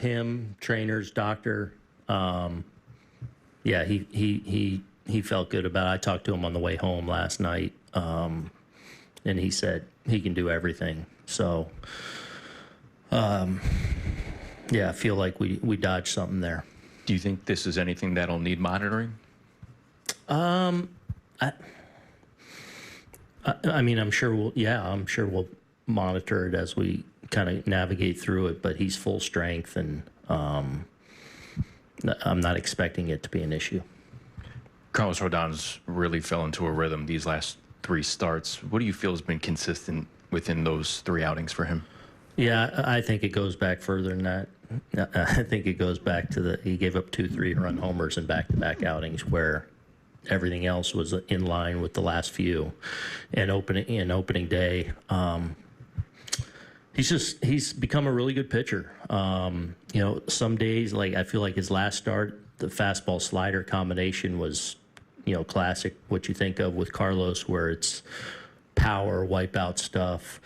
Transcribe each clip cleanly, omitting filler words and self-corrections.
him, trainers, doctor. Yeah, he felt good about it. I talked to him on the way home last night, and he said he can do everything. So, yeah, I feel like we dodged something there. Do you think this is anything that'll need monitoring? I mean, I'm sure we'll monitor it as we kind of navigate through it, but he's full strength, and I'm not expecting it to be an issue. Carlos Rodon's really fell into a rhythm these last 3 starts. What do you feel has been consistent within those 3 outings for him? Yeah, I think it goes back further than that. I think it goes back to he gave up 2 3-run homers in back-to-back outings where everything else was in line with the last few. And opening day, he's become a really good pitcher. Some days, like I feel like his last start, the fastball slider combination was, classic what you think of with Carlos, where it's power, wipeout stuff.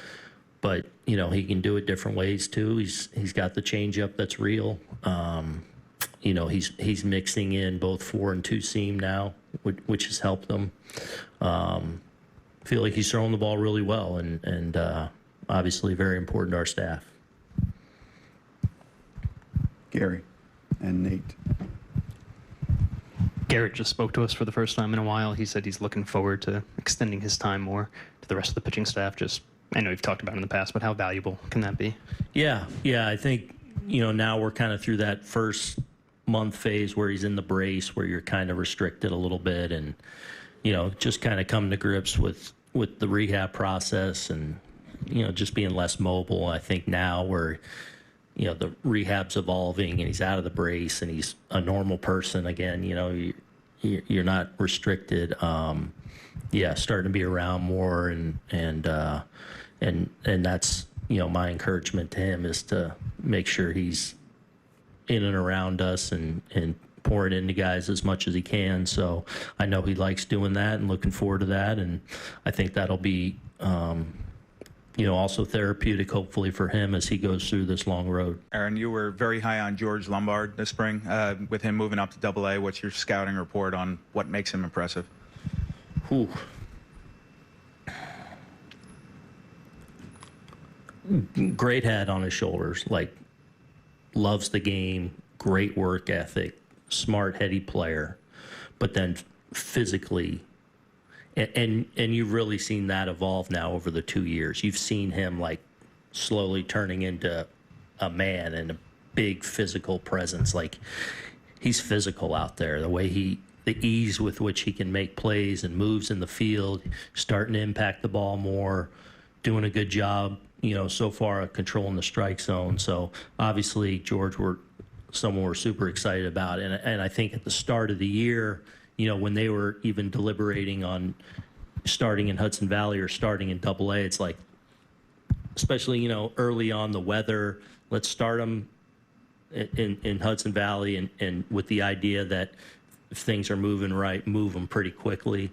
But he can do it different ways too. He's got the changeup that's real. He's mixing in both 4 and 2 seam now, which has helped him. Feel like he's throwing the ball really well, and obviously very important to our staff. Gary and Nate. Gerrit just spoke to us for the first time in a while. He said he's looking forward to extending his time more to the rest of the pitching staff. I know you've talked about it in the past, but how valuable can that be? Yeah, I think, now we're kind of through that first month phase where he's in the brace, where you're kind of restricted a little bit, and, just kind of come to grips with the rehab process and, just being less mobile. I think now where, the rehab's evolving and he's out of the brace and he's a normal person again, you're not restricted. Starting to be around more, and that's, my encouragement to him is to make sure he's in and around us and pouring into guys as much as he can. So I know he likes doing that and looking forward to that. And I think that'll be, also therapeutic, hopefully, for him as he goes through this long road. Aaron, you were very high on George Lombard this spring. With him moving up to Double-A, what's your scouting report on what makes him impressive? Ooh. Great head on his shoulders, like loves the game, great work ethic, smart, heady player, but then physically, and you've really seen that evolve now over the 2 years. You've seen him like slowly turning into a man and a big physical presence. Like he's physical out there. The ease with which he can make plays and moves in the field, starting to impact the ball more, doing a good job, so far controlling the strike zone. So obviously George, someone we're super excited about. And I think at the start of the year, when they were even deliberating on starting in Hudson Valley or starting in Double-A, it's like, especially, early on the weather, let's start them in Hudson Valley and with the idea that if things are moving right, move them pretty quickly.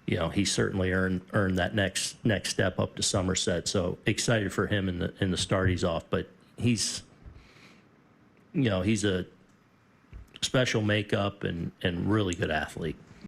He certainly earned that next step up to Somerset. So excited for him in the start he's off. But he's a special makeup and really good athlete.